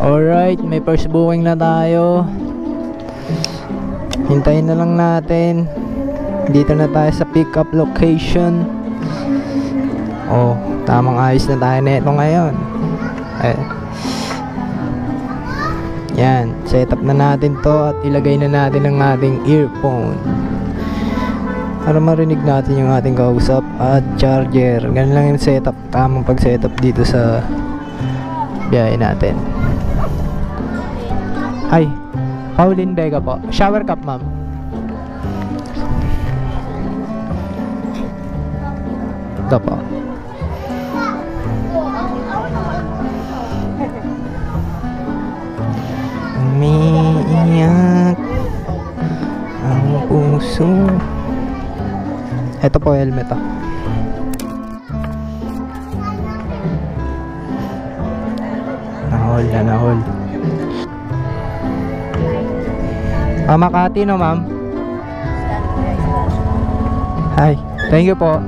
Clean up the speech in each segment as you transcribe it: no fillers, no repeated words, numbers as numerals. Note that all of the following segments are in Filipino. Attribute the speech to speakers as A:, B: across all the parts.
A: Alright, may first booking na tayo. Hintayin na lang natin. Dito na tayo sa pick up location. Oh, tamang ayos na tayo neto ngayon. Yan, set up na natin to at ilagay na natin ang ating earphone para marinig natin yung ating kausap at charger. Ganun lang yung setup, tamang pag setup dito sa biyahe natin. Hi, Pauline Vega po. Shower cup, ma'am. Ito po. Umiiyak ang puso. Ito po, helmet ah. Nahol na nahol. Makati no, ma'am? Hi, thank you po.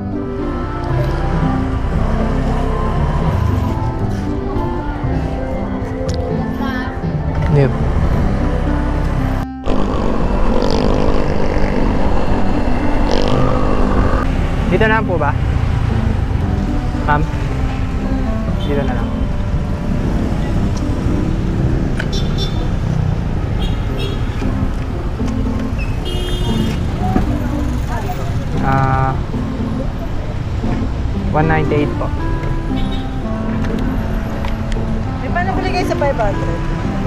A: Yep. Dito na lang po ba? Ma'am? Dito na lang. $198 po.
B: May paano bili kayo sa 500?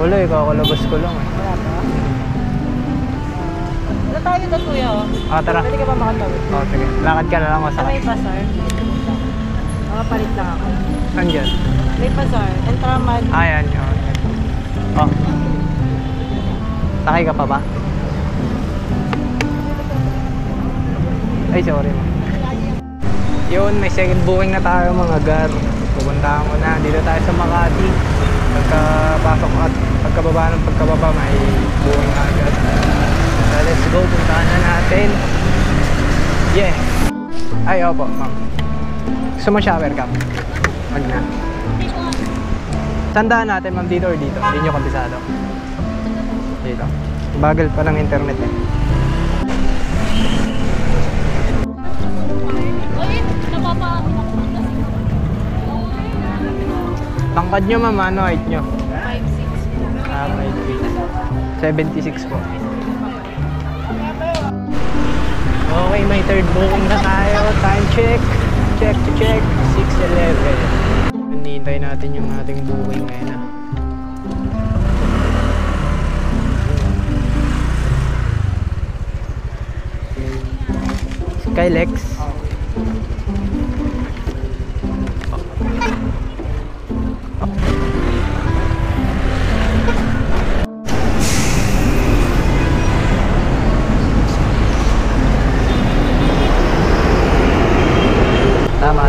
A: Wala eh, kakalabas ko lang eh.
B: Wala pa? Wala tayo doon kuya oh.
A: Tara.
B: Pwede ka ba makatawid?
A: Sige. Lakad ka na lang
B: Sa
A: masakit.
B: may bazaar. Makapalit lang ako.
A: Saan dyan?
B: May bazaar. Entraman.
A: Yan yun. Sakay ka pa ba? Ay, sorry mo. Yun, may second booking na tayo mga gar. Pupuntahan ko na. Dito tayo sa Makati. Pagkapasok at pagkababa may booking na agad. So let's go, puntahan na natin. Yeah. Ay, opo, ma'am. Gusto mo shower cap? Wag na. Tandaan natin, ma'am, dito or dito? Hindi nyo kabisado. Dito. Bagal pa ng internet eh. Tangkad nyo, ma'am, ano height nyo? 5'6". 76 po. Okay, may third booking na tayo. Time check. Check to check. 6:11. Hinihintay natin yung ating booking ngayon. Skylex. Tama.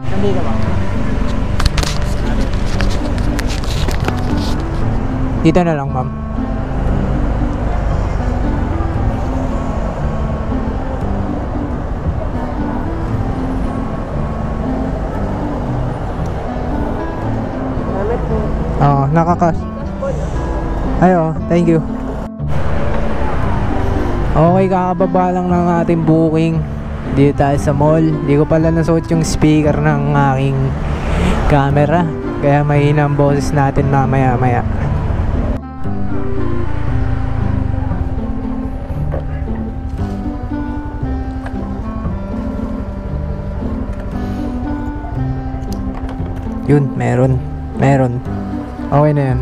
A: Nandito ba? Dito na lang, ma'am. Nakakas. Ayo, thank you. Okay, kakababa lang ng ating booking. Dito tayo sa mall. Hindi ko pala nasuot yung speaker ng aking camera, kaya mahina ang boses natin mamaya maya. Yun, meron. Okay na yan.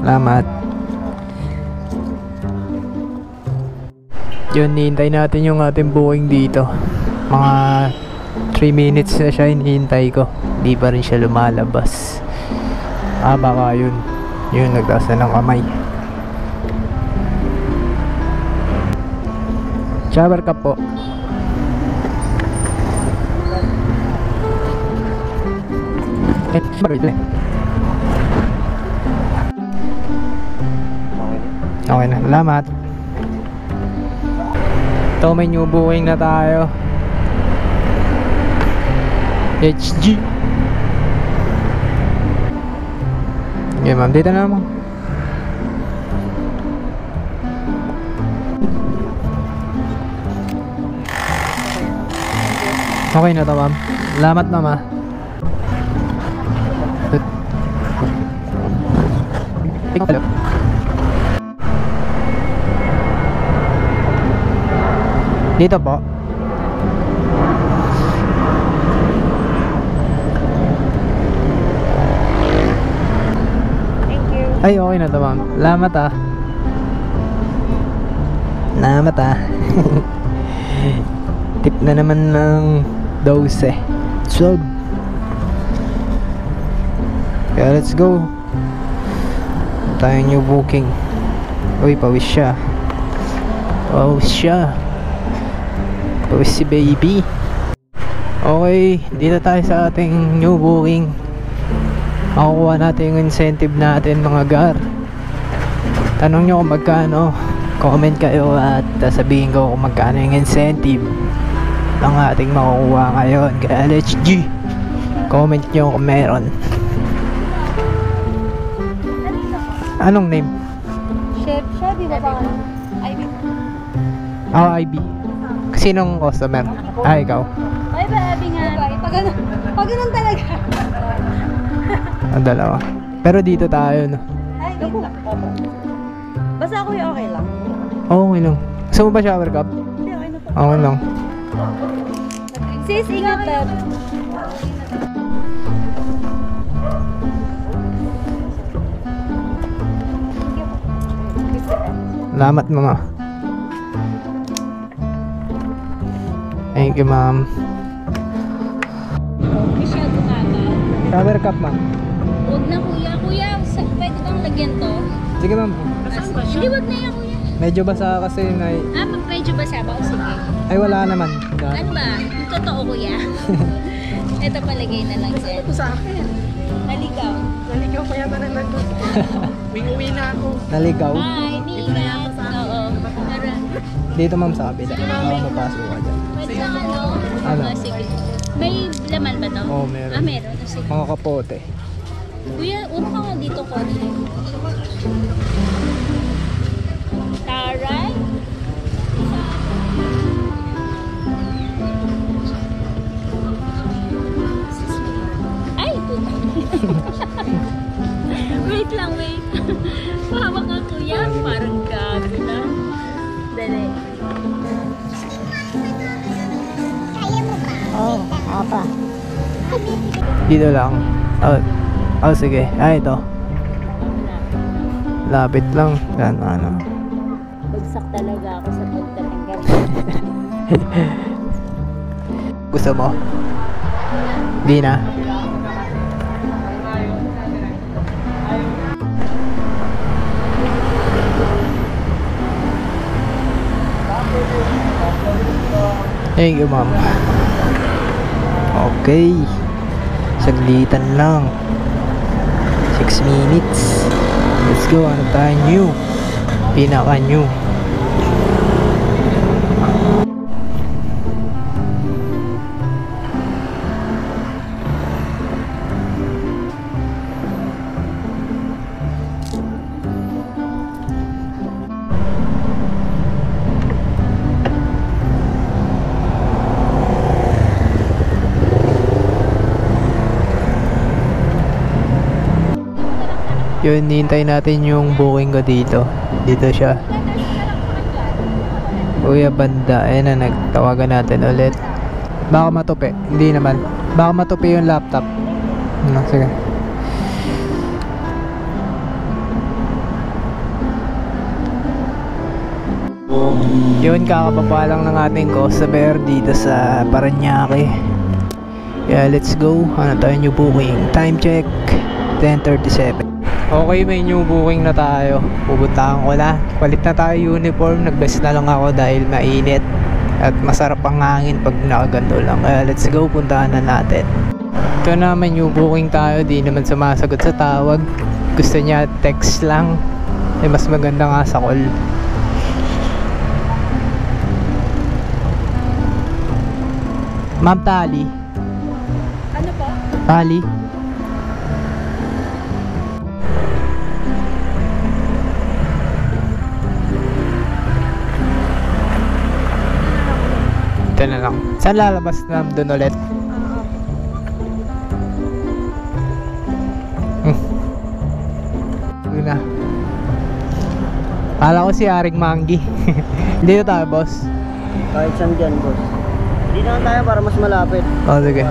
A: Salamat. Yun, hihintay natin yung ating booking dito. Mga 3 minutes na siya hinihintay ko. Di pa rin siya lumalabas. Baka yun. Yun, nagtaas na ng kamay. Shower cup po. Okay na, salamat. Ito, may new booking na tayo. HG. Okay ma'am, dito na naman. Okay na to ma'am. Salamat ma'am ah. Dito po.
B: Thank you.
A: Ay, okay na to ma'am. Salamat ah. Salamat ah. Tip na naman ng 12. So, kaya let's go. Tayo new booking. Uy, pawis siya. Pawis siya. Pawis si baby. Okay, dito tayo sa ating new booking. Makukuha natin yung incentive natin mga gar. Tanong nyo kung magkano. Comment kayo at sabihin ko kung magkano yung incentive ng ating makukuha ngayon. Kaya let's G. Comment nyo kung meron. Anong name?
B: Chef, di ba ba? IB.
A: Oh, IB. Sinong customer? Ah, ikaw.
B: Ay ba, IB nga. Pag ganun talaga.
A: Ang dalawa. Pero dito tayo, no?
B: Ay, dito. Basta ako yung okay lang.
A: Okay lang. Gusto mo ba shower cup?
B: Hindi, okay na to.
A: Okay lang.
B: Sis, ingat ka.
A: Salamat mama. Thank you ma'am.
C: Masyado kaba.
A: Shower cup ma'am.
C: Huwag na kuya. Kuya, pwede bang lagyan to?
A: Sige ma'am.
C: Hindi, wag na yan kuya.
A: Medyo basa kasi na...
C: Medyo ba sabaw? Sige.
A: Ay wala naman.
C: Ano ba? Yung totoo kuya? Ito palagay na lang siya.
B: Ito sa akin.
C: Naligaw.
B: Naligaw pa yata na nandun. Uwi na ako.
A: Naligaw.
C: Ay, niingat. Oo. Tara.
A: Dito ma'am sa kabila. Ako mapasok ka dyan.
C: Pwede sa ano?
A: Ano?
C: Sige. May laman ba to?
A: Oo, meron.
C: Meron. Sige.
A: Mga kapote.
C: Kuya, upo ka nga dito ko. Taray. Ay, puto. Wait lang, wait. Pahawak ka kuya. Parang gabi na. Dali.
B: Oo, apa.
A: Dito lang. Oh, sige. Ah, ito. Lapit lang. Yan, ano.
C: Bagsak talaga ako sa pagtatanggal.
A: Gusto mo? Di na. Thank you, ma'am. Okay. Saglitan lang. 6 minutes. Let's go. Ano tayo new? Pinaka new. Yun, hintay natin yung booking ko dito. Dito siya. Kuya Banda. Ayan na, nagtawagan natin ulit. Baka matupi. Hindi naman. Baka matupi yung laptop. Ano, sige. Yun, kakababa lang ng ating customer dito sa Paranaque. Yeah, let's go. Ano tayo new booking? Time check 10:37. Okay, may new booking na tayo. Pupuntahan ko na. Palit na tayo uniform. Nag-vest na lang ako dahil mainit. At masarap ang hangin pag nakaganto lang. Kaya let's go, puntahan na natin. Ito naman yung booking tayo, di naman sumasagot sa tawag. Gusto niya text lang. Eh mas maganda nga sa call. Ma'am Tali.
B: Ano po?
A: Tali. Ito na lang. Saan lalabas na doon ulit? Yun na. Kala ko si Aring Manggi. Dito tayo, boss.
D: Kahit saan dyan, boss. Hindi na lang tayo para mas malapit.
A: Oh, sige.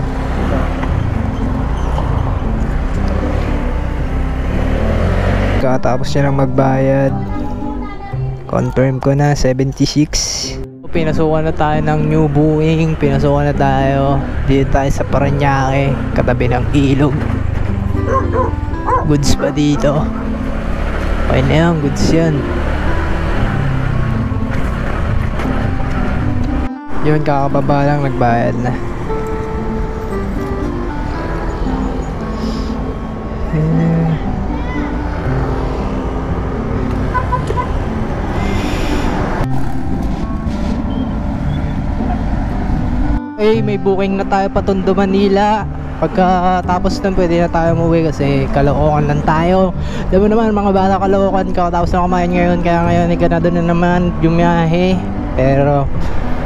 A: Katapos niya lang magbayad. Confirm ko na, 76. Pinasukan na tayo ng new buoying. Pinasukan na tayo. Dito tayo sa Parañaque, katabi ng ilog. Goods pa dito. Okay na yan, goods yan. Yun, kakababa lang, nagbayad na. Eh, may booking na tayo pa Tondo, Manila. Pagkatapos nun, pwede na tayo umuwi kasi Caloocan lang tayo. Alam mo naman, mga bata Caloocan, kakatapos na kumain ngayon. Kaya ngayon, ganado na naman bumiyahe. Pero,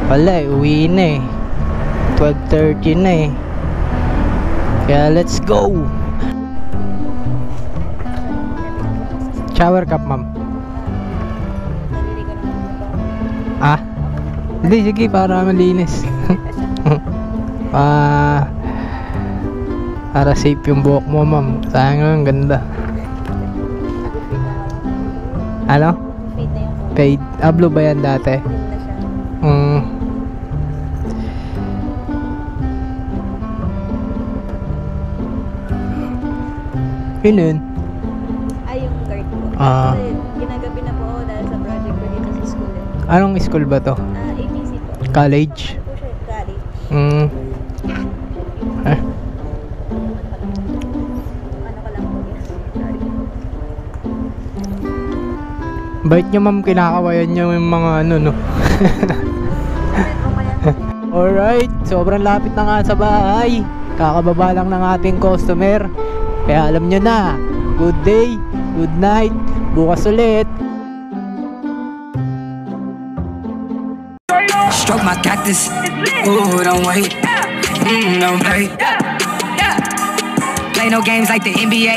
A: wala eh, uwi na eh. 12:30 na eh. Kaya, let's go! Shower cup, ma'am. Ah? Hindi, sige, para malinis. Para safe yung buhok mo, ma'am. Sayang lang, ganda. Ano?
B: Fade na yung phone.
A: Fade. Blue ba yan dati?
B: Fade na siya.
A: Yun yun.
B: Ay, yung guard ko.
A: Ah.
B: Kasi ginagabi na po ako dahil sa project ko dito sa school.
A: Anong school ba to?
B: APC po.
A: College?
B: Ano po siya? College.
A: Eh.
B: Ano ka lang po yun? Sorry.
A: Bait nyo, ma'am, kinakawayan nyo yung mga ano, no? Alright, sobrang lapit na nga sa bahay. Kakababa lang ng ating customer. Kaya alam nyo na, good day, good night, bukas ulit.
E: Stroke my cactus. Ooh, don't wait. Don't play. Play no games like the NBA.